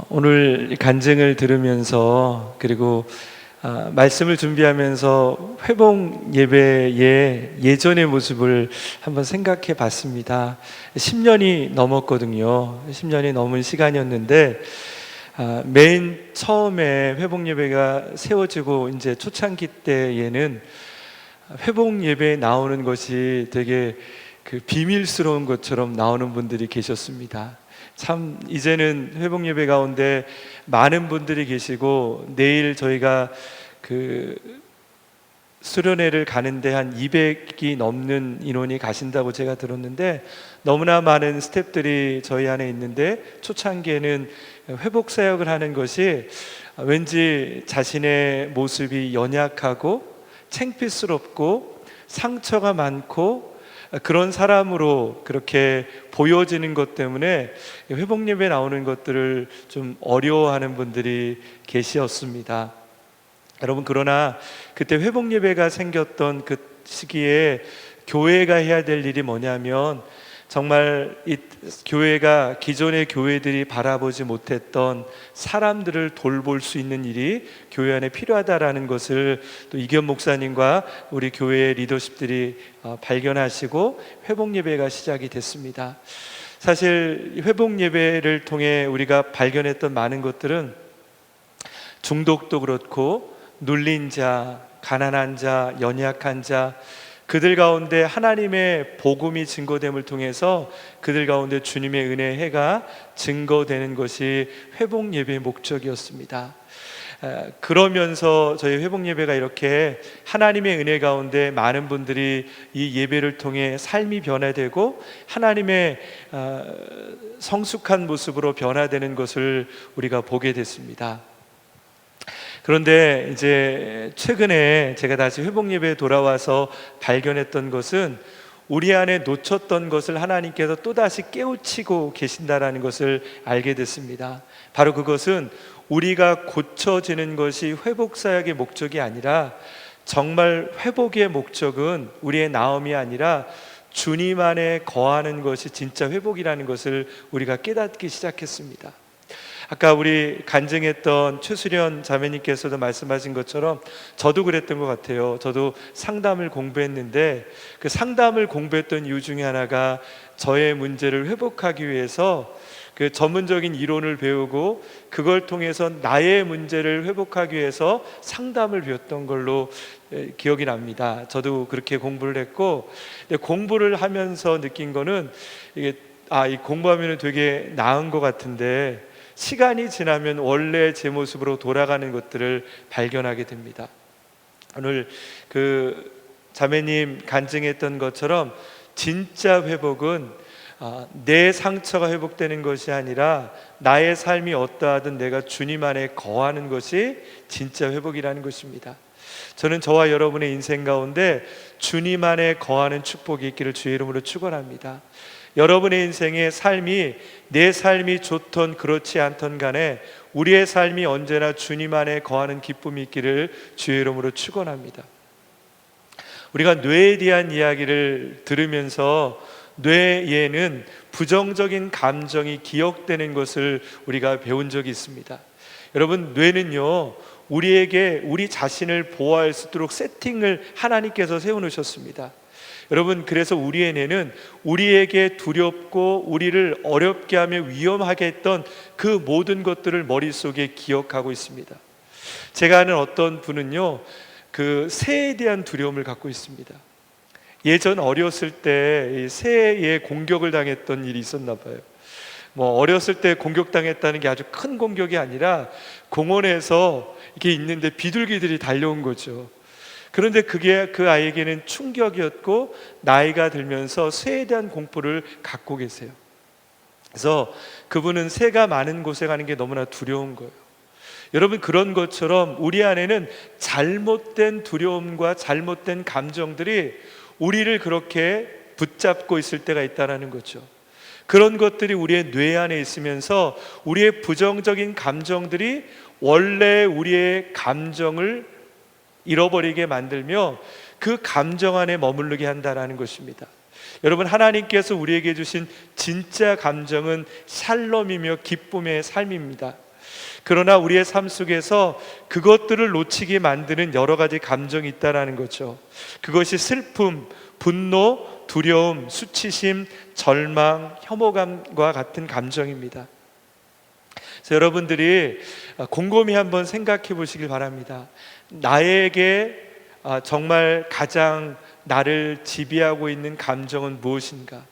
오늘 간증을 들으면서 그리고 말씀을 준비하면서 회복 예배의 예전의 모습을 한번 생각해 봤습니다. 10년이 넘었거든요. 10년이 넘은 시간이었는데 맨 처음에 회복 예배가 세워지고 이제 초창기 때에는 회복 예배에 나오는 것이 되게 비밀스러운 것처럼 나오는 분들이 계셨습니다. 참 이제는 회복 예배 가운데 많은 분들이 계시고, 내일 저희가 수련회를 가는데 한 200이 넘는 인원이 가신다고 제가 들었는데, 너무나 많은 스태프들이 저희 안에 있는데, 초창기에는 회복 사역을 하는 것이 왠지 자신의 모습이 연약하고 창피스럽고 상처가 많고 그런 사람으로 그렇게 보여지는 것 때문에 회복 예배에 나오는 것들을 좀 어려워하는 분들이 계셨습니다. 여러분, 그러나 그때 회복 예배가 생겼던 그 시기에 교회가 해야 될 일이 뭐냐면, 정말 이 교회가 기존의 교회들이 바라보지 못했던 사람들을 돌볼 수 있는 일이 교회 안에 필요하다라는 것을 또 이견 목사님과 우리 교회의 리더십들이 발견하시고 회복 예배가 시작이 됐습니다. 사실 회복 예배를 통해 우리가 발견했던 많은 것들은 중독도 그렇고, 눌린 자, 가난한 자, 연약한 자, 그들 가운데 하나님의 복음이 증거됨을 통해서 그들 가운데 주님의 은혜의 해가 증거되는 것이 회복 예배의 목적이었습니다. 그러면서 저희 회복 예배가 이렇게 하나님의 은혜 가운데 많은 분들이 이 예배를 통해 삶이 변화되고 하나님의 성숙한 모습으로 변화되는 것을 우리가 보게 됐습니다. 그런데 이제 최근에 제가 다시 회복 예배에 돌아와서 발견했던 것은, 우리 안에 놓쳤던 것을 하나님께서 또다시 깨우치고 계신다라는 것을 알게 됐습니다. 바로 그것은 우리가 고쳐지는 것이 회복 사역의 목적이 아니라, 정말 회복의 목적은 우리의 나음이 아니라 주님 안에 거하는 것이 진짜 회복이라는 것을 우리가 깨닫기 시작했습니다. 아까 우리 간증했던 최수련 자매님께서도 말씀하신 것처럼 저도 그랬던 것 같아요. 저도 상담을 공부했는데 그 상담을 공부했던 이유 중에 하나가, 저의 문제를 회복하기 위해서 그 전문적인 이론을 배우고 그걸 통해서 나의 문제를 회복하기 위해서 상담을 배웠던 걸로 기억이 납니다. 저도 그렇게 공부를 했고, 공부를 하면서 느낀 거는 이 공부하면 되게 나은 것 같은데 시간이 지나면 원래 제 모습으로 돌아가는 것들을 발견하게 됩니다. 오늘 그 자매님 간증했던 것처럼 진짜 회복은 내 상처가 회복되는 것이 아니라 나의 삶이 어떠하든 내가 주님 안에 거하는 것이 진짜 회복이라는 것입니다. 저는 저와 여러분의 인생 가운데 주님 안에 거하는 축복이 있기를 주의 이름으로 축원합니다. 여러분의 인생의 삶이 내 삶이 좋던 그렇지 않던 간에 우리의 삶이 언제나 주님 안에 거하는 기쁨이 있기를 주의 이름으로 축원합니다. 우리가 뇌에 대한 이야기를 들으면서 뇌에는 부정적인 감정이 기억되는 것을 우리가 배운 적이 있습니다. 여러분, 뇌는요, 우리에게 우리 자신을 보호할 수 있도록 세팅을 하나님께서 세워놓으셨습니다. 여러분, 그래서 우리의 뇌는 우리에게 두렵고 우리를 어렵게 하며 위험하게 했던 그 모든 것들을 머릿속에 기억하고 있습니다. 제가 아는 어떤 분은요, 그 새에 대한 두려움을 갖고 있습니다. 예전 어렸을 때 새에 공격을 당했던 일이 있었나 봐요. 어렸을 때 공격당했다는 게 아주 큰 공격이 아니라 공원에서 이렇게 있는데 비둘기들이 달려온 거죠. 그런데 그게 그 아이에게는 충격이었고, 나이가 들면서 새에 대한 공포를 갖고 계세요. 그래서 그분은 새가 많은 곳에 가는 게 너무나 두려운 거예요. 여러분, 그런 것처럼 우리 안에는 잘못된 두려움과 잘못된 감정들이 우리를 그렇게 붙잡고 있을 때가 있다는 거죠. 그런 것들이 우리의 뇌 안에 있으면서 우리의 부정적인 감정들이 원래 우리의 감정을 잃어버리게 만들며 그 감정 안에 머무르게 한다는 것입니다. 여러분, 하나님께서 우리에게 주신 진짜 감정은 샬롬이며 기쁨의 삶입니다. 그러나 우리의 삶 속에서 그것들을 놓치게 만드는 여러 가지 감정이 있다는 거죠. 그것이 슬픔, 분노, 두려움, 수치심, 절망, 혐오감과 같은 감정입니다. 그래서 여러분들이 곰곰이 한번 생각해 보시길 바랍니다. 나에게 정말 가장 나를 지배하고 있는 감정은 무엇인가?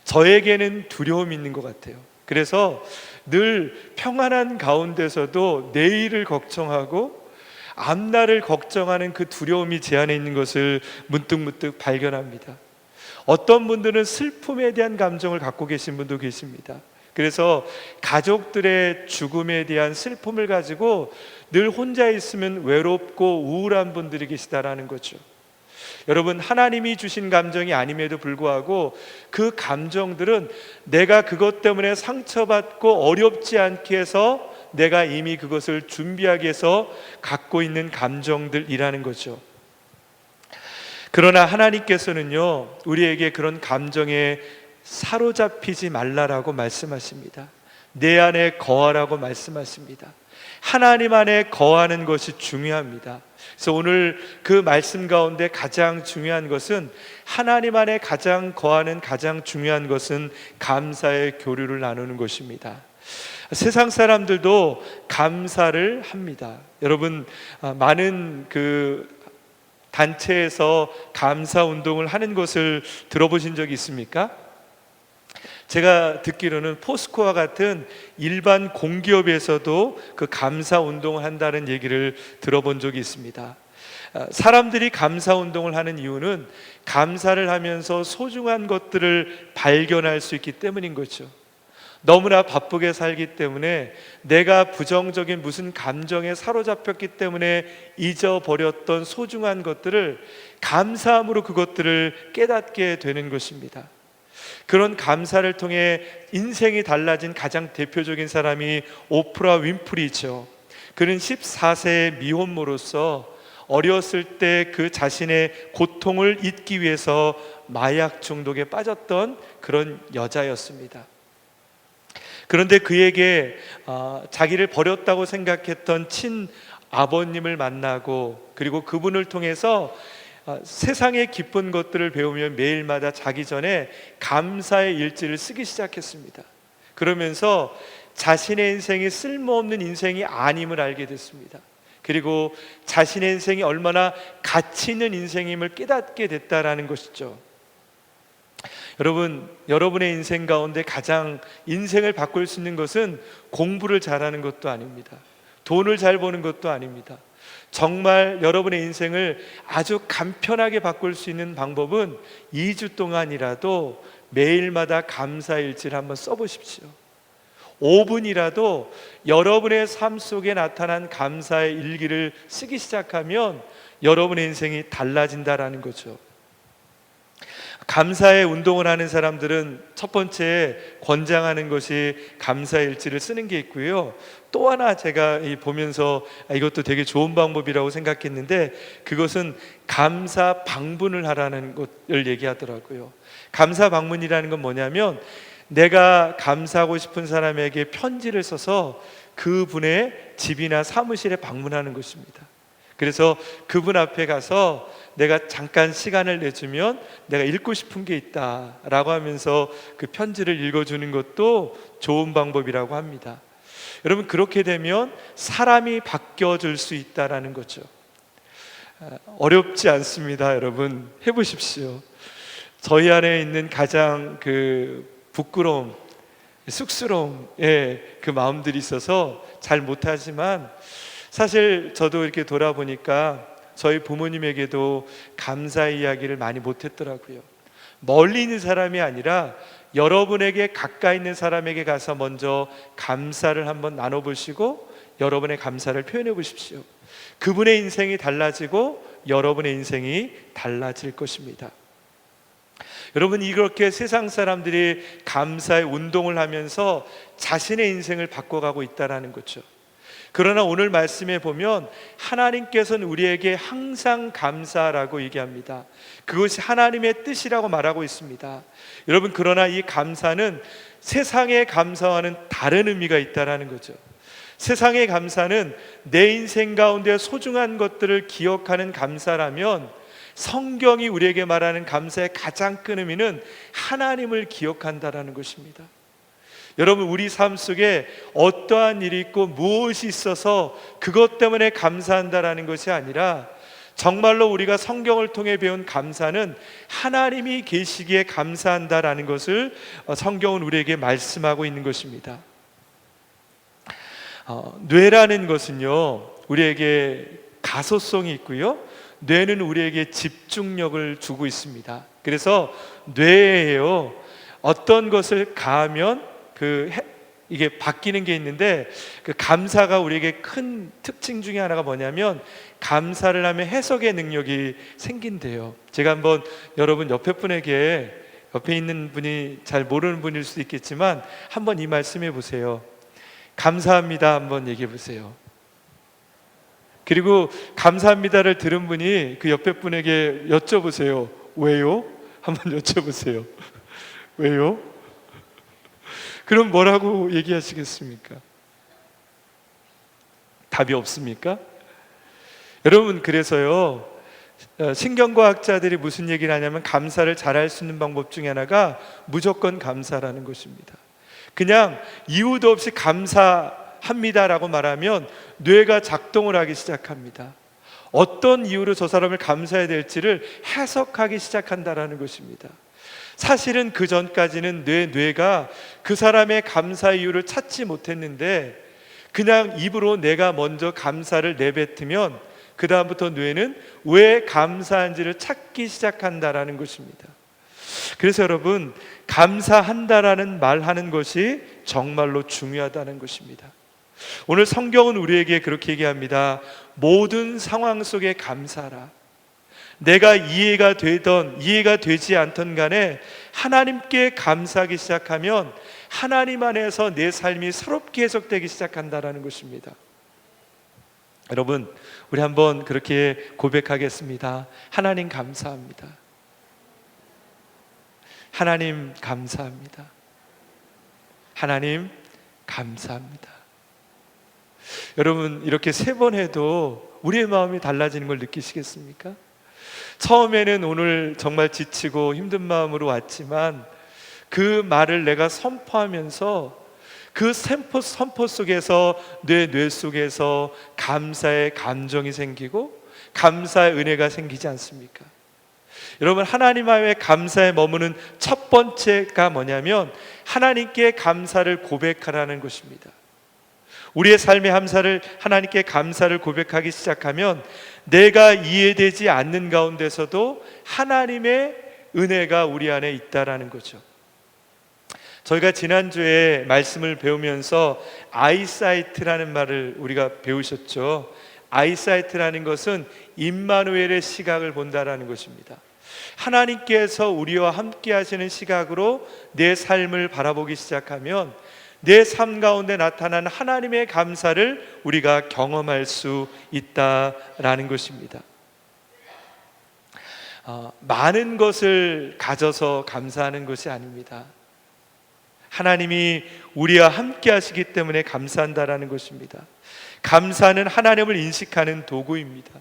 저에게는 두려움이 있는 것 같아요. 그래서 늘 평안한 가운데서도 내일을 걱정하고 앞날을 걱정하는 그 두려움이 제 안에 있는 것을 문득문득 발견합니다. 어떤 분들은 슬픔에 대한 감정을 갖고 계신 분도 계십니다. 그래서 가족들의 죽음에 대한 슬픔을 가지고 늘 혼자 있으면 외롭고 우울한 분들이 계시다라는 거죠. 여러분, 하나님이 주신 감정이 아님에도 불구하고 그 감정들은 내가 그것 때문에 상처받고 어렵지 않게 해서 내가 이미 그것을 준비하기 위해서 갖고 있는 감정들이라는 거죠. 그러나 하나님께서는요, 우리에게 그런 감정에 사로잡히지 말라라고 말씀하십니다. 내 안에 거하라고 말씀하십니다. 하나님 안에 거하는 것이 중요합니다. 그래서 오늘 그 말씀 가운데 가장 중요한 것은, 하나님 안에 가장 거하는 가장 중요한 것은 감사의 교류를 나누는 것입니다. 세상 사람들도 감사를 합니다. 여러분, 많은 그 단체에서 감사 운동을 하는 것을 들어보신 적이 있습니까? 제가 듣기로는 포스코와 같은 일반 공기업에서도 그 감사 운동을 한다는 얘기를 들어본 적이 있습니다. 사람들이 감사 운동을 하는 이유는 감사를 하면서 소중한 것들을 발견할 수 있기 때문인 거죠. 너무나 바쁘게 살기 때문에 내가 부정적인 무슨 감정에 사로잡혔기 때문에 잊어버렸던 소중한 것들을 감사함으로 그것들을 깨닫게 되는 것입니다. 그런 감사를 통해 인생이 달라진 가장 대표적인 사람이 오프라 윈프리죠. 그는 14세의 미혼모로서 어렸을 때 그 자신의 고통을 잊기 위해서 마약 중독에 빠졌던 그런 여자였습니다. 그런데 그에게 자기를 버렸다고 생각했던 친아버님을 만나고, 그리고 그분을 통해서 세상의 기쁜 것들을 배우며 매일마다 자기 전에 감사의 일지를 쓰기 시작했습니다. 그러면서 자신의 인생이 쓸모없는 인생이 아님을 알게 됐습니다. 그리고 자신의 인생이 얼마나 가치 있는 인생임을 깨닫게 됐다라는 것이죠. 여러분, 여러분의 인생 가운데 가장 인생을 바꿀 수 있는 것은 공부를 잘하는 것도 아닙니다. 돈을 잘 버는 것도 아닙니다. 정말 여러분의 인생을 아주 간편하게 바꿀 수 있는 방법은 2주 동안이라도 매일마다 감사일지를 한번 써보십시오. 5분이라도 여러분의 삶 속에 나타난 감사의 일기를 쓰기 시작하면 여러분의 인생이 달라진다라는 거죠. 감사의 운동을 하는 사람들은 첫 번째 권장하는 것이 감사일지를 쓰는 게 있고요. 또 하나 제가 보면서 이것도 되게 좋은 방법이라고 생각했는데, 그것은 감사 방문을 하라는 것을 얘기하더라고요. 감사 방문이라는 건 뭐냐면, 내가 감사하고 싶은 사람에게 편지를 써서 그분의 집이나 사무실에 방문하는 것입니다. 그래서 그분 앞에 가서 내가 잠깐 시간을 내주면 내가 읽고 싶은 게 있다라고 하면서 그 편지를 읽어주는 것도 좋은 방법이라고 합니다. 여러분, 그렇게 되면 사람이 바뀌어질 수 있다라는 거죠. 어렵지 않습니다. 여러분, 해보십시오. 저희 안에 있는 가장 그 부끄러움, 쑥스러움의 그 마음들이 있어서 잘 못하지만, 사실 저도 이렇게 돌아보니까 저희 부모님에게도 감사 이야기를 많이 못했더라고요. 멀리 있는 사람이 아니라 여러분에게 가까이 있는 사람에게 가서 먼저 감사를 한번 나눠보시고 여러분의 감사를 표현해 보십시오. 그분의 인생이 달라지고 여러분의 인생이 달라질 것입니다. 여러분, 이렇게 세상 사람들이 감사의 운동을 하면서 자신의 인생을 바꿔가고 있다는 거죠. 그러나 오늘 말씀에 보면 하나님께서는 우리에게 항상 감사라고 얘기합니다. 그것이 하나님의 뜻이라고 말하고 있습니다. 여러분, 그러나 이 감사는 세상의 감사와는 다른 의미가 있다는 거죠. 세상의 감사는 내 인생 가운데 소중한 것들을 기억하는 감사라면, 성경이 우리에게 말하는 감사의 가장 큰 의미는 하나님을 기억한다라는 것입니다. 여러분, 우리 삶 속에 어떠한 일이 있고 무엇이 있어서 그것 때문에 감사한다라는 것이 아니라, 정말로 우리가 성경을 통해 배운 감사는 하나님이 계시기에 감사한다라는 것을 성경은 우리에게 말씀하고 있는 것입니다. 뇌라는 것은요, 우리에게 가소성이 있고요, 뇌는 우리에게 집중력을 주고 있습니다. 그래서 뇌에요, 어떤 것을 가하면 이게 바뀌는 게 있는데, 그 감사가 우리에게 큰 특징 중에 하나가 뭐냐면, 감사를 하면 해석의 능력이 생긴대요. 제가 한번 여러분 옆에 있는 분이 잘 모르는 분일 수도 있겠지만 한번 이 말씀해 보세요. 감사합니다 한번 얘기해 보세요. 그리고 감사합니다를 들은 분이 그 옆에 분에게 여쭤보세요. 왜요? 한번 여쭤보세요. 왜요? 그럼 뭐라고 얘기하시겠습니까? 답이 없습니까? 여러분, 그래서요, 신경과학자들이 무슨 얘기를 하냐면, 감사를 잘할 수 있는 방법 중에 하나가 무조건 감사라는 것입니다. 그냥 이유도 없이 감사합니다라고 말하면 뇌가 작동을 하기 시작합니다. 어떤 이유로 저 사람을 감사해야 될지를 해석하기 시작한다라는 것입니다. 사실은 그 전까지는 뇌가 그 사람의 감사 이유를 찾지 못했는데, 그냥 입으로 내가 먼저 감사를 내뱉으면 그 다음부터 뇌는 왜 감사한지를 찾기 시작한다라는 것입니다. 그래서 여러분, 감사한다라는 말하는 것이 정말로 중요하다는 것입니다. 오늘 성경은 우리에게 그렇게 얘기합니다. 모든 상황 속에 감사하라. 내가 이해가 되던 이해가 되지 않던 간에 하나님께 감사하기 시작하면 하나님 안에서 내 삶이 새롭게 해석되기 시작한다라는 것입니다. 여러분, 우리 한번 그렇게 고백하겠습니다. 하나님 감사합니다. 하나님 감사합니다. 하나님 감사합니다. 여러분, 이렇게 3번 해도 우리의 마음이 달라지는 걸 느끼시겠습니까? 처음에는 오늘 정말 지치고 힘든 마음으로 왔지만 그 말을 내가 선포하면서 그 선포 속에서 뇌 속에서 감사의 감정이 생기고 감사의 은혜가 생기지 않습니까? 여러분, 하나님의 감사에 머무는 첫 번째가 뭐냐면 하나님께 감사를 고백하라는 것입니다. 우리의 삶의 하나님께 감사를 고백하기 시작하면 내가 이해되지 않는 가운데서도 하나님의 은혜가 우리 안에 있다라는 거죠. 저희가 지난주에 말씀을 배우면서 아이사이트라는 말을 우리가 배우셨죠. 아이사이트라는 것은 임마누엘의 시각을 본다라는 것입니다. 하나님께서 우리와 함께 하시는 시각으로 내 삶을 바라보기 시작하면 내 삶 가운데 나타나는 하나님의 감사를 우리가 경험할 수 있다라는 것입니다. 많은 것을 가져서 감사하는 것이 아닙니다. 하나님이 우리와 함께 하시기 때문에 감사한다라는 것입니다. 감사는 하나님을 인식하는 도구입니다.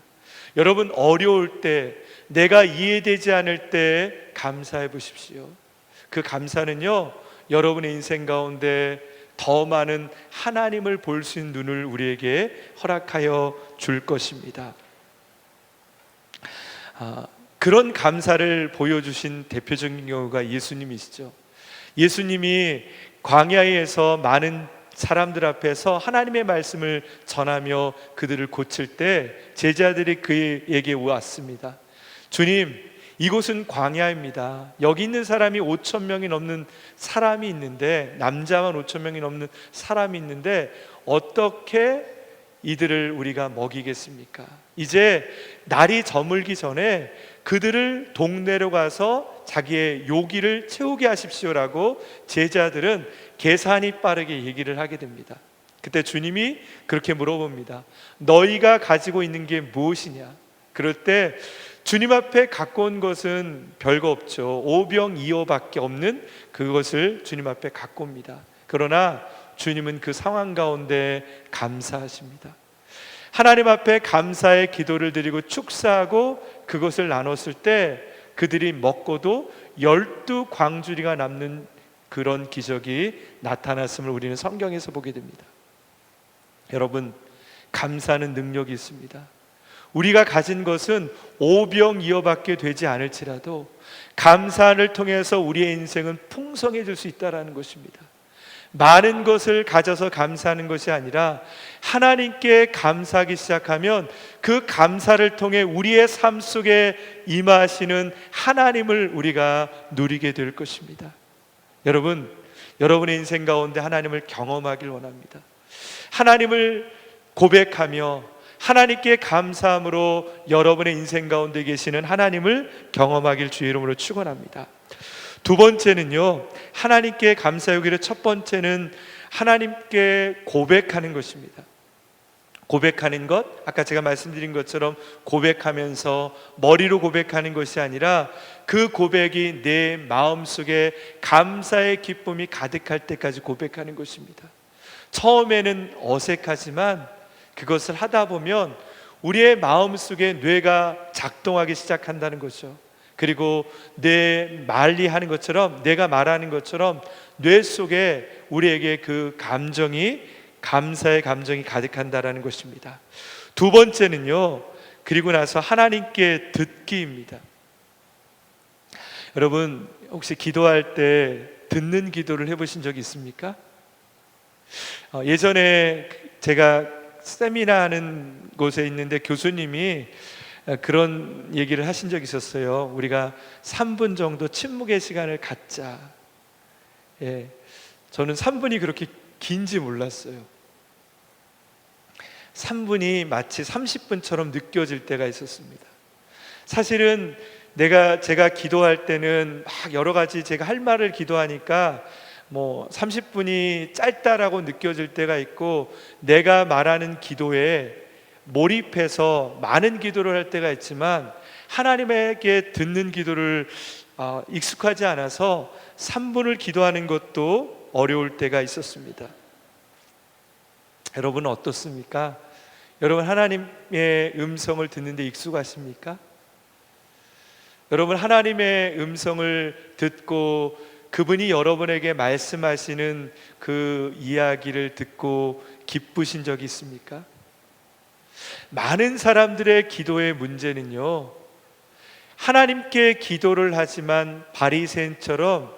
여러분, 어려울 때, 내가 이해되지 않을 때 감사해 보십시오. 그 감사는요, 여러분의 인생 가운데 더 많은 하나님을 볼 수 있는 눈을 우리에게 허락하여 줄 것입니다. 그런 감사를 보여주신 대표적인 경우가 예수님이시죠. 예수님이 광야에서 많은 사람들 앞에서 하나님의 말씀을 전하며 그들을 고칠 때 제자들이 그에게 왔습니다. 주님, 이곳은 광야입니다. 여기 있는 사람이 5천 명이 넘는 사람이 있는데, 남자만 5천 명이 넘는 사람이 있는데 어떻게 이들을 우리가 먹이겠습니까? 이제 날이 저물기 전에 그들을 동네로 가서 자기의 요기를 채우게 하십시오라고 제자들은 계산이 빠르게 얘기를 하게 됩니다. 그때 주님이 그렇게 물어봅니다. 너희가 가지고 있는 게 무엇이냐? 그럴 때 주님 앞에 갖고 온 것은 별거 없죠. 오병이어밖에 없는 그것을 주님 앞에 갖고 옵니다. 그러나 주님은 그 상황 가운데 감사하십니다. 하나님 앞에 감사의 기도를 드리고 축사하고 그것을 나눴을 때 그들이 먹고도 12광주리가 남는 그런 기적이 나타났음을 우리는 성경에서 보게 됩니다. 여러분, 감사는 능력이 있습니다. 우리가 가진 것은 오병이어밖에 되지 않을지라도 감사를 통해서 우리의 인생은 풍성해질 수 있다는 것입니다. 많은 것을 가져서 감사하는 것이 아니라 하나님께 감사하기 시작하면 그 감사를 통해 우리의 삶 속에 임하시는 하나님을 우리가 누리게 될 것입니다. 여러분, 여러분의 인생 가운데 하나님을 경험하길 원합니다. 하나님을 고백하며 하나님께 감사함으로 여러분의 인생 가운데 계시는 하나님을 경험하길 주의 이름으로 축원합니다. 두 번째는요, 하나님께 감사하기를 첫 번째는 하나님께 고백하는 것입니다. 고백하는 것, 아까 제가 말씀드린 것처럼 고백하면서 머리로 고백하는 것이 아니라 그 고백이 내 마음속에 감사의 기쁨이 가득할 때까지 고백하는 것입니다. 처음에는 어색하지만 그것을 하다 보면 우리의 마음속에 뇌가 작동하기 시작한다는 거죠. 그리고 내 말이 하는 것처럼, 내가 말하는 것처럼 뇌 속에 우리에게 그 감정이, 감사의 감정이 가득한다라는 것입니다. 두 번째는요, 그리고 나서 하나님께 듣기입니다. 여러분, 혹시 기도할 때 듣는 기도를 해보신 적이 있습니까? 예전에 제가 세미나 하는 곳에 있는데 교수님이 그런 얘기를 하신 적이 있었어요. 우리가 3분 정도 침묵의 시간을 갖자. 저는 3분이 그렇게 긴지 몰랐어요. 3분이 마치 30분처럼 느껴질 때가 있었습니다. 사실은 제가 기도할 때는 막 여러 가지 제가 할 말을 기도하니까 30분이 짧다라고 느껴질 때가 있고, 내가 말하는 기도에 몰입해서 많은 기도를 할 때가 있지만 하나님에게 듣는 기도를 익숙하지 않아서 3분을 기도하는 것도 어려울 때가 있었습니다. 여러분은 어떻습니까? 여러분, 하나님의 음성을 듣는데 익숙하십니까? 여러분, 하나님의 음성을 듣고 그분이 여러분에게 말씀하시는 그 이야기를 듣고 기쁘신 적이 있습니까? 많은 사람들의 기도의 문제는요, 하나님께 기도를 하지만 바리새인처럼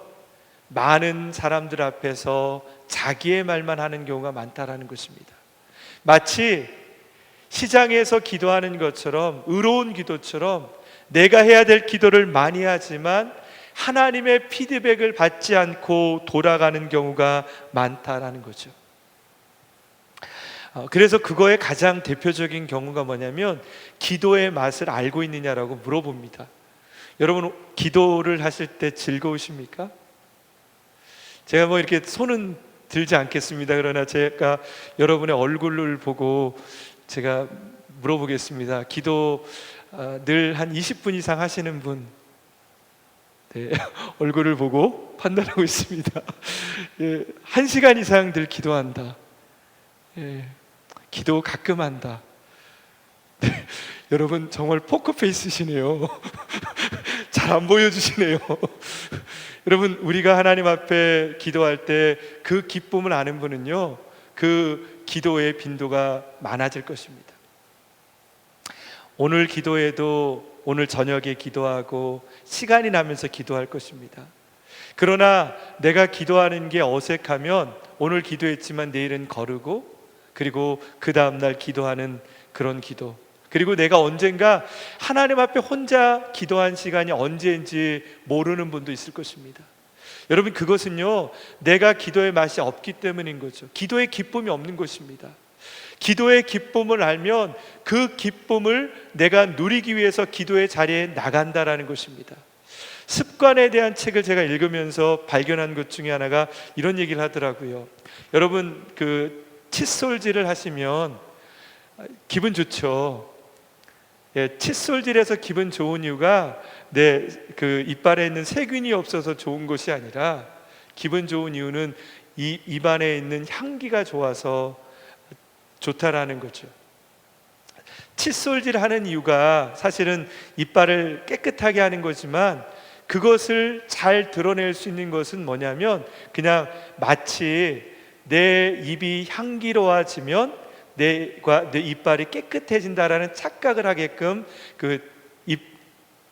많은 사람들 앞에서 자기의 말만 하는 경우가 많다라는 것입니다. 마치 시장에서 기도하는 것처럼, 의로운 기도처럼 내가 해야 될 기도를 많이 하지만 하나님의 피드백을 받지 않고 돌아가는 경우가 많다라는 거죠. 그래서 그거의 가장 대표적인 경우가 뭐냐면, 기도의 맛을 알고 있느냐라고 물어봅니다. 여러분, 기도를 하실 때 즐거우십니까? 제가 이렇게 손은 들지 않겠습니다. 그러나 제가 여러분의 얼굴을 보고 제가 물어보겠습니다. 기도 늘 한 20분 이상 하시는 분, 얼굴을 보고 판단하고 있습니다. 1시간 이상 늘 기도한다. 기도 가끔 한다. 여러분, 정말 포커페이스시네요. 잘 안 보여주시네요. 여러분, 우리가 하나님 앞에 기도할 때 그 기쁨을 아는 분은요, 그 기도의 빈도가 많아질 것입니다. 오늘 기도에도 오늘 저녁에 기도하고 시간이 나면서 기도할 것입니다. 그러나 내가 기도하는 게 어색하면 오늘 기도했지만 내일은 거르고, 그리고 그 다음날 기도하는 그런 기도, 그리고 내가 언젠가 하나님 앞에 혼자 기도한 시간이 언제인지 모르는 분도 있을 것입니다. 여러분, 그것은요, 내가 기도의 맛이 없기 때문인 거죠. 기도의 기쁨이 없는 것입니다. 기도의 기쁨을 알면 그 기쁨을 내가 누리기 위해서 기도의 자리에 나간다라는 것입니다. 습관에 대한 책을 제가 읽으면서 발견한 것 중에 하나가 이런 얘기를 하더라고요. 여러분, 칫솔질을 하시면 기분 좋죠. 예, 칫솔질해서 기분 좋은 이유가 내 그 이빨에 있는 세균이 없어서 좋은 것이 아니라, 기분 좋은 이유는 이 입안에 있는 향기가 좋아서 좋다라는 거죠. 칫솔질 하는 이유가 사실은 이빨을 깨끗하게 하는 거지만, 그것을 잘 드러낼 수 있는 것은 뭐냐면, 그냥 마치 내 입이 향기로워지면 내 이빨이 깨끗해진다라는 착각을 하게끔 그 입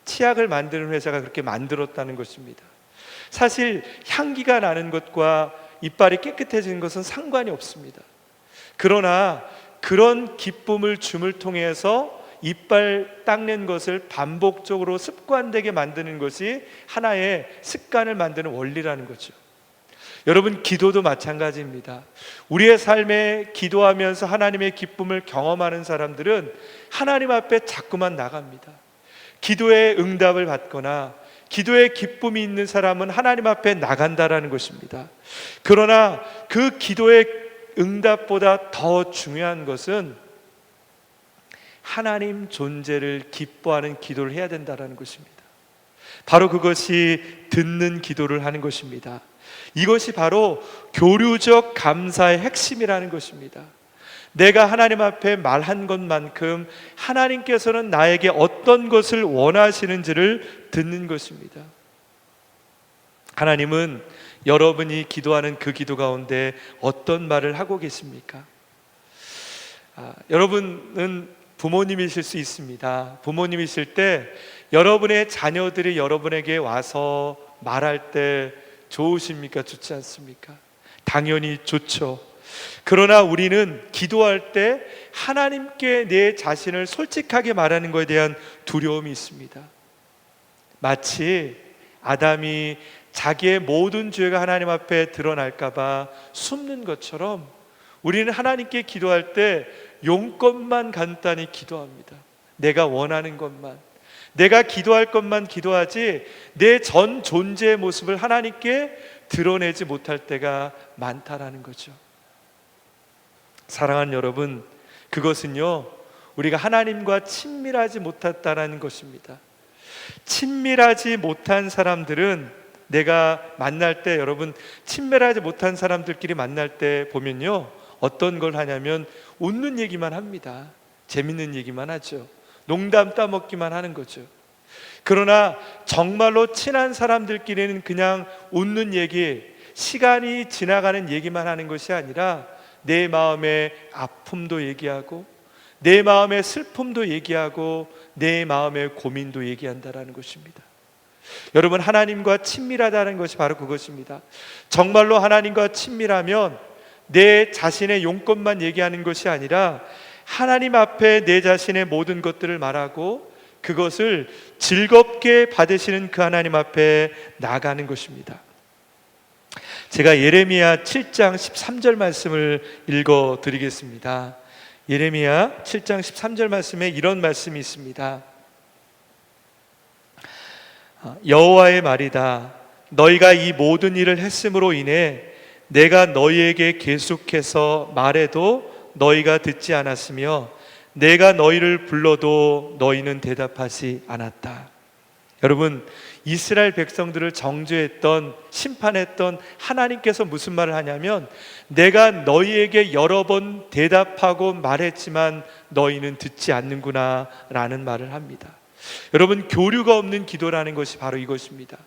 치약을 만드는 회사가 그렇게 만들었다는 것입니다. 사실 향기가 나는 것과 이빨이 깨끗해지는 것은 상관이 없습니다. 그러나 그런 기쁨을 줌을 통해서 이빨 닦는 것을 반복적으로 습관되게 만드는 것이 하나의 습관을 만드는 원리라는 거죠. 여러분, 기도도 마찬가지입니다. 우리의 삶에 기도하면서 하나님의 기쁨을 경험하는 사람들은 하나님 앞에 자꾸만 나갑니다. 기도의 응답을 받거나 기도의 기쁨이 있는 사람은 하나님 앞에 나간다라는 것입니다. 그러나 그 기도의 응답보다 더 중요한 것은 하나님 존재를 기뻐하는 기도를 해야 된다라는 것입니다. 바로 그것이 듣는 기도를 하는 것입니다. 이것이 바로 교류적 감사의 핵심이라는 것입니다. 내가 하나님 앞에 말한 것만큼 하나님께서는 나에게 어떤 것을 원하시는지를 듣는 것입니다. 하나님은 여러분이 기도하는 그 기도 가운데 어떤 말을 하고 계십니까? 여러분은 부모님이실 수 있습니다. 부모님이실 때 여러분의 자녀들이 여러분에게 와서 말할 때 좋으십니까? 좋지 않습니까? 당연히 좋죠. 그러나 우리는 기도할 때 하나님께 내 자신을 솔직하게 말하는 것에 대한 두려움이 있습니다. 마치 아담이 자기의 모든 죄가 하나님 앞에 드러날까 봐 숨는 것처럼, 우리는 하나님께 기도할 때 용건만 간단히 기도합니다. 내가 원하는 것만, 내가 기도할 것만 기도하지 내 전 존재의 모습을 하나님께 드러내지 못할 때가 많다라는 거죠. 사랑하는 여러분, 그것은요, 우리가 하나님과 친밀하지 못했다라는 것입니다. 친밀하지 못한 사람들은, 내가 만날 때, 여러분 친밀하지 못한 사람들끼리 만날 때 보면요, 어떤 걸 하냐면 웃는 얘기만 합니다. 재밌는 얘기만 하죠. 농담 따먹기만 하는 거죠. 그러나 정말로 친한 사람들끼리는 그냥 웃는 얘기, 시간이 지나가는 얘기만 하는 것이 아니라 내 마음의 아픔도 얘기하고, 내 마음의 슬픔도 얘기하고, 내 마음의 고민도 얘기한다라는 것입니다. 여러분, 하나님과 친밀하다는 것이 바로 그것입니다. 정말로 하나님과 친밀하면 내 자신의 용건만 얘기하는 것이 아니라 하나님 앞에 내 자신의 모든 것들을 말하고, 그것을 즐겁게 받으시는 그 하나님 앞에 나가는 것입니다. 제가 예레미야 7장 13절 말씀을 읽어 드리겠습니다. 예레미야 7장 13절 말씀에 이런 말씀이 있습니다. 여호와의 말이다. 너희가 이 모든 일을 했음으로 인해 내가 너희에게 계속해서 말해도 너희가 듣지 않았으며 내가 너희를 불러도 너희는 대답하지 않았다. 여러분, 이스라엘 백성들을 정죄했던, 심판했던 하나님께서 무슨 말을 하냐면, 내가 너희에게 여러 번 대답하고 말했지만 너희는 듣지 않는구나 라는 말을 합니다. 여러분, 교류가 없는 기도라는 것이 바로 이것입니다.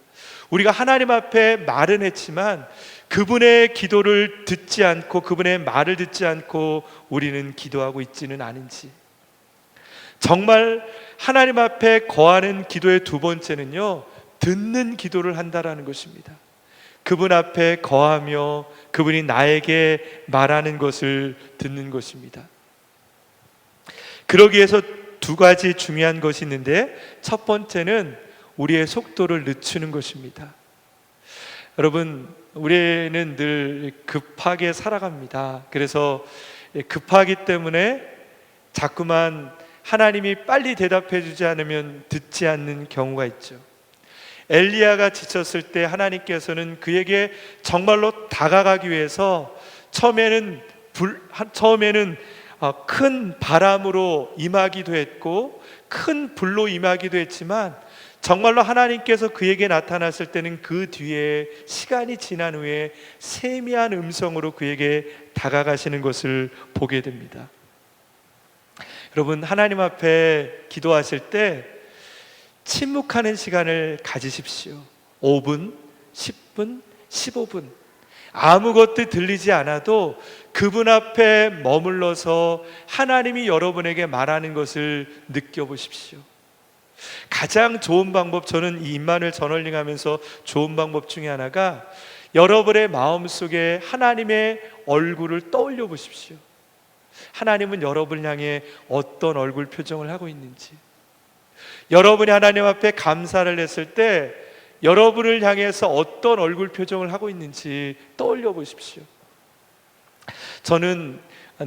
우리가 하나님 앞에 말은 했지만 그분의 기도를 듣지 않고, 그분의 말을 듣지 않고 우리는 기도하고 있지는 않은지. 정말 하나님 앞에 거하는 기도의 두 번째는요, 듣는 기도를 한다라는 것입니다. 그분 앞에 거하며 그분이 나에게 말하는 것을 듣는 것입니다. 그러기 위해서 두 가지 중요한 것이 있는데, 첫 번째는 우리의 속도를 늦추는 것입니다. 여러분, 우리는 늘 급하게 살아갑니다. 그래서 급하기 때문에 자꾸만 하나님이 빨리 대답해 주지 않으면 듣지 않는 경우가 있죠. 엘리야가 지쳤을 때 하나님께서는 그에게 정말로 다가가기 위해서 처음에는 처음에는 큰 바람으로 임하기도 했고 큰 불로 임하기도 했지만 정말로 하나님께서 그에게 나타났을 때는 그 뒤에 시간이 지난 후에 세미한 음성으로 그에게 다가가시는 것을 보게 됩니다. 여러분, 하나님 앞에 기도하실 때 침묵하는 시간을 가지십시오. 5분, 10분, 15분 아무것도 들리지 않아도 그분 앞에 머물러서 하나님이 여러분에게 말하는 것을 느껴보십시오. 가장 좋은 방법, 저는 이 임마누엘 저널링 하면서 좋은 방법 중에 하나가 여러분의 마음속에 하나님의 얼굴을 떠올려 보십시오. 하나님은 여러분을 향해 어떤 얼굴 표정을 하고 있는지, 여러분이 하나님 앞에 감사를 했을 때 여러분을 향해서 어떤 얼굴 표정을 하고 있는지 떠올려 보십시오. 저는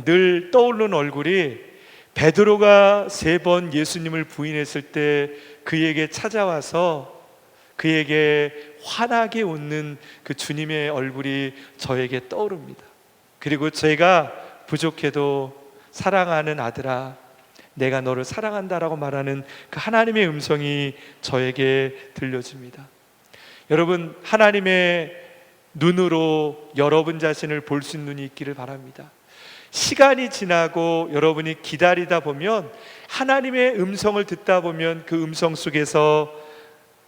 늘 떠오르는 얼굴이 베드로가 3번 예수님을 부인했을 때 그에게 찾아와서 그에게 환하게 웃는 그 주님의 얼굴이 저에게 떠오릅니다. 그리고 제가 부족해도 사랑하는 아들아, 내가 너를 사랑한다라고 말하는 그 하나님의 음성이 저에게 들려집니다. 여러분, 하나님의 눈으로 여러분 자신을 볼 수 있는 눈이 있기를 바랍니다. 시간이 지나고 여러분이 기다리다 보면, 하나님의 음성을 듣다 보면 그 음성 속에서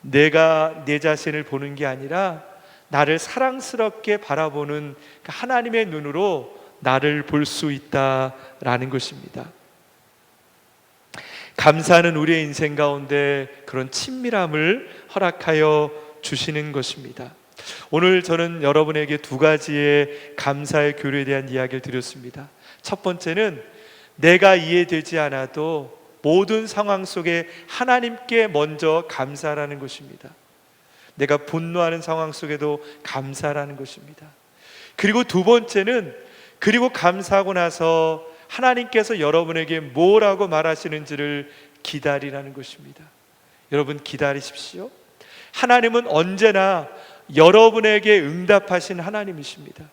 내가 내 자신을 보는 게 아니라 나를 사랑스럽게 바라보는 그 하나님의 눈으로 나를 볼 수 있다라는 것입니다. 감사는 우리의 인생 가운데 그런 친밀함을 허락하여 주시는 것입니다. 오늘 저는 여러분에게 2가지의 감사의 교류에 대한 이야기를 드렸습니다. 첫 번째는 내가 이해되지 않아도 모든 상황 속에 하나님께 먼저 감사라는 것입니다. 내가 분노하는 상황 속에도 감사라는 것입니다. 그리고 2번째는, 그리고 감사하고 나서 하나님께서 여러분에게 뭐라고 말하시는지를 기다리라는 것입니다. 여러분, 기다리십시오. 하나님은 언제나 여러분에게 응답하신 하나님이십니다.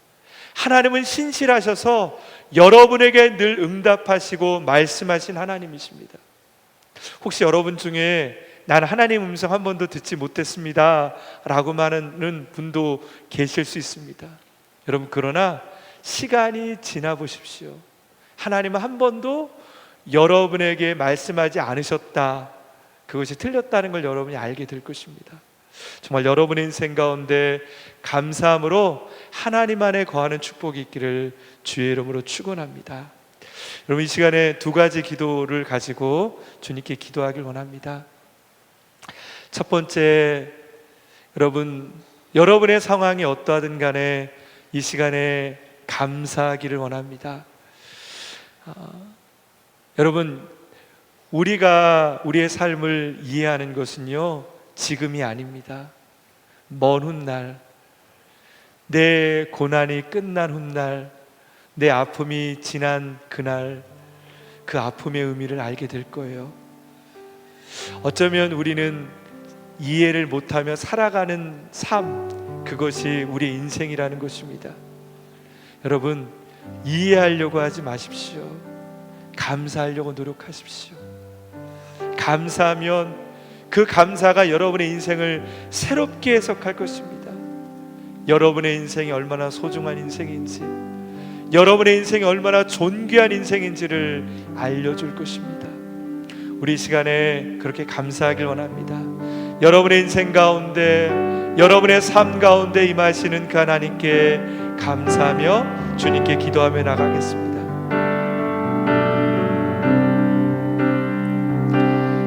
하나님은 신실하셔서 여러분에게 늘 응답하시고 말씀하신 하나님이십니다. 혹시 여러분 중에 난 하나님 음성 한 번도 듣지 못했습니다 라고 말하는 분도 계실 수 있습니다. 여러분, 그러나 시간이 지나 보십시오. 하나님은 한 번도 여러분에게 말씀하지 않으셨다, 그것이 틀렸다는 걸 여러분이 알게 될 것입니다. 정말 여러분의 인생 가운데 감사함으로 하나님 안에 거하는 축복이 있기를 주의 이름으로 축원합니다. 여러분, 이 시간에 2가지 기도를 가지고 주님께 기도하길 원합니다. 첫 번째, 여러분의 상황이 어떠하든 간에 이 시간에 감사하기를 원합니다. 여러분, 우리가 우리의 삶을 이해하는 것은요, 지금이 아닙니다. 먼 훗날, 내 고난이 끝난 훗날, 내 아픔이 지난 그날, 그 아픔의 의미를 알게 될 거예요. 어쩌면 우리는 이해를 못하며 살아가는 삶, 그것이 우리의 인생이라는 것입니다. 여러분, 이해하려고 하지 마십시오. 감사하려고 노력하십시오. 감사하면 그 감사가 여러분의 인생을 새롭게 해석할 것입니다. 여러분의 인생이 얼마나 소중한 인생인지, 여러분의 인생이 얼마나 존귀한 인생인지를 알려줄 것입니다. 우리 시간에 그렇게 감사하길 원합니다. 여러분의 인생 가운데, 여러분의 삶 가운데 임하시는 그 하나님께 감사하며 주님께 기도하며 나가겠습니다.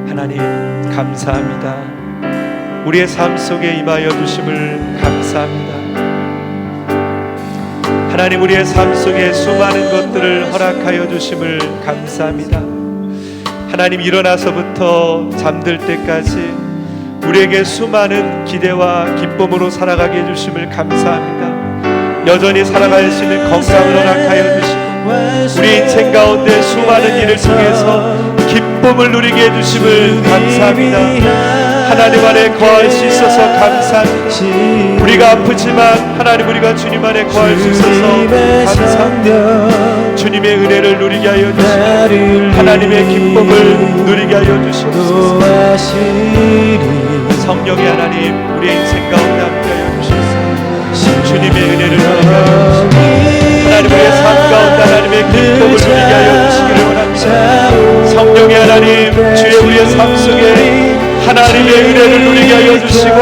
하나님, 감사합니다. 우리의 삶 속에 임하여 주심을 감사합니다. 하나님, 우리의 삶 속에 수많은 것들을 허락하여 주심을 감사합니다. 하나님, 일어나서부터 잠들 때까지 우리에게 수많은 기대와 기쁨으로 살아가게 해주심을 감사합니다. 여전히 살아갈 수 있는 건강을 허락하여 주시고 우리 인생 가운데 수많은 일을 통해서 기쁨을 누리게 해주심을 감사합니다. 하나님 안에 거할 수 있어서 감사합니다. 우리가 아프지만 하나님, 우리가 주님 안에 거할 수 있어서 감사합니다. 하나님의 은혜를 누리게 하여 주시옵소서. 하나님의 기쁨을 누리게 하여 주시옵소서. 성령의 하나님, 우리의 인생 가운데 함께 하여 주시옵소서. 주님의 은혜를 누리게 하여 주시옵소서. 하나님의 삶 가운데 하나님의 기쁨을 누리게 하여 주시기를 원합니다. 성령의 하나님, 주의 우리의 삶 속에 하나님의 은혜를 누리게 하여 주시고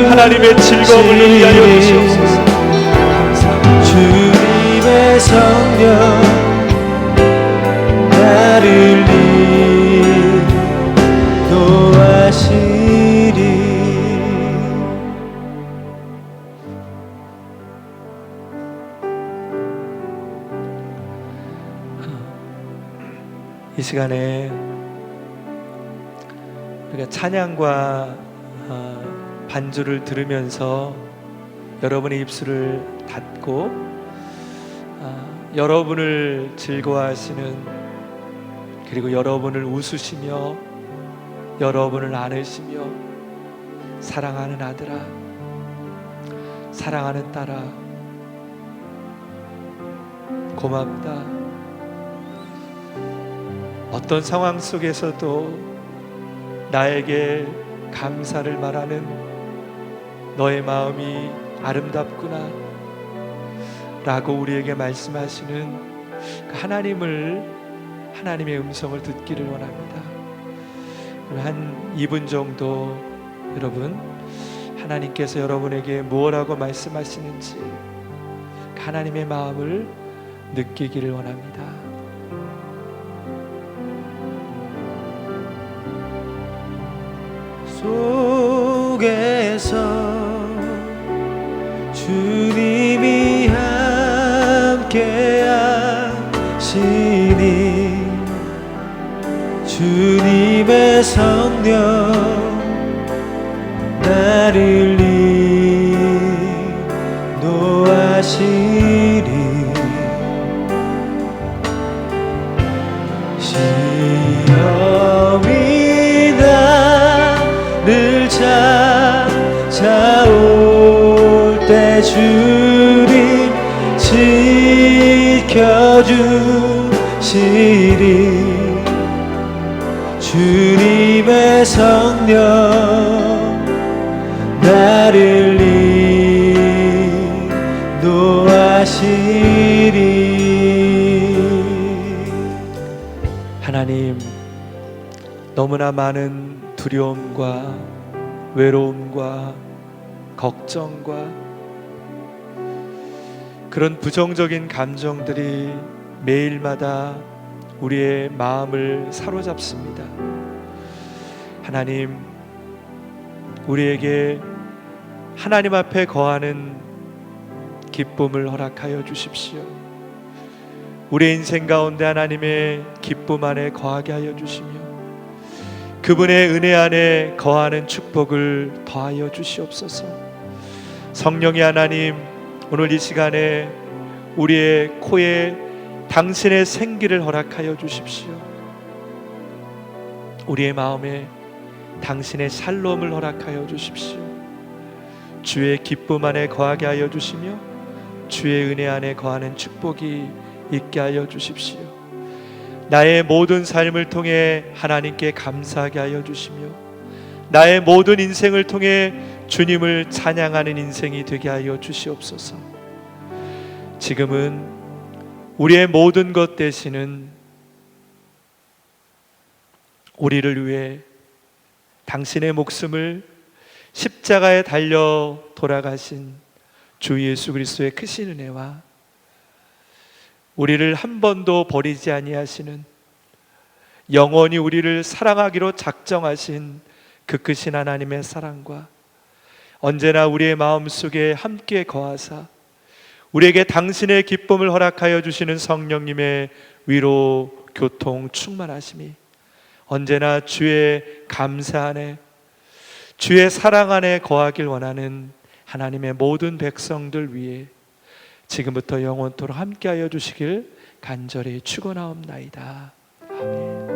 하나님의 즐거움을 누리게 하여 주시옵소서. 감사합니다. 주님의 성령 나를 인도하시리. 이 시간에 우리가 찬양과 반주를 들으면서 여러분의 입술을 닫고 여러분을 즐거워하시는, 그리고 여러분을 웃으시며 여러분을 안으시며 사랑하는 아들아, 사랑하는 딸아, 고맙다. 어떤 상황 속에서도 나에게 감사를 말하는 너의 마음이 아름답구나 라고 우리에게 말씀하시는 하나님의 음성을 듣기를 원합니다. 한 2분 정도 여러분, 하나님께서 여러분에게 무엇라고 말씀하시는지 하나님의 마음을 느끼기를 원합니다. 속에서 주님이 함께 하시니 주님의 성령 나를 인도하시리. 시험이 나를 찾아올 때 주님 지켜주시리. 주님의 성령 나를 인도하시리. 하나님, 너무나 많은 두려움과 외로움과 걱정과 그런 부정적인 감정들이 매일마다 우리의 마음을 사로잡습니다. 하나님, 우리에게 하나님 앞에 거하는 기쁨을 허락하여 주십시오. 우리의 인생 가운데 하나님의 기쁨 안에 거하게 하여 주시며 그분의 은혜 안에 거하는 축복을 더하여 주시옵소서. 성령의 하나님, 오늘 이 시간에 우리의 코에 당신의 생기를 허락하여 주십시오. 우리의 마음에 당신의 샬롬을 허락하여 주십시오. 주의 기쁨 안에 거하게 하여 주시며 주의 은혜 안에 거하는 축복이 있게 하여 주십시오. 나의 모든 삶을 통해 하나님께 감사하게 하여 주시며 나의 모든 인생을 통해 주님을 찬양하는 인생이 되게 하여 주시옵소서. 지금은 우리의 모든 것 되시는 우리를 위해 당신의 목숨을 십자가에 달려 돌아가신 주 예수 그리스도의 크신 은혜와 우리를 한 번도 버리지 아니하시는, 영원히 우리를 사랑하기로 작정하신 그 크신 하나님의 사랑과 언제나 우리의 마음속에 함께 거하사 우리에게 당신의 기쁨을 허락하여 주시는 성령님의 위로, 교통, 충만하심이 언제나 주의 감사 안에, 주의 사랑 안에 거하길 원하는 하나님의 모든 백성들 위해 지금부터 영원토록 함께하여 주시길 간절히 축원하옵나이다. 아멘.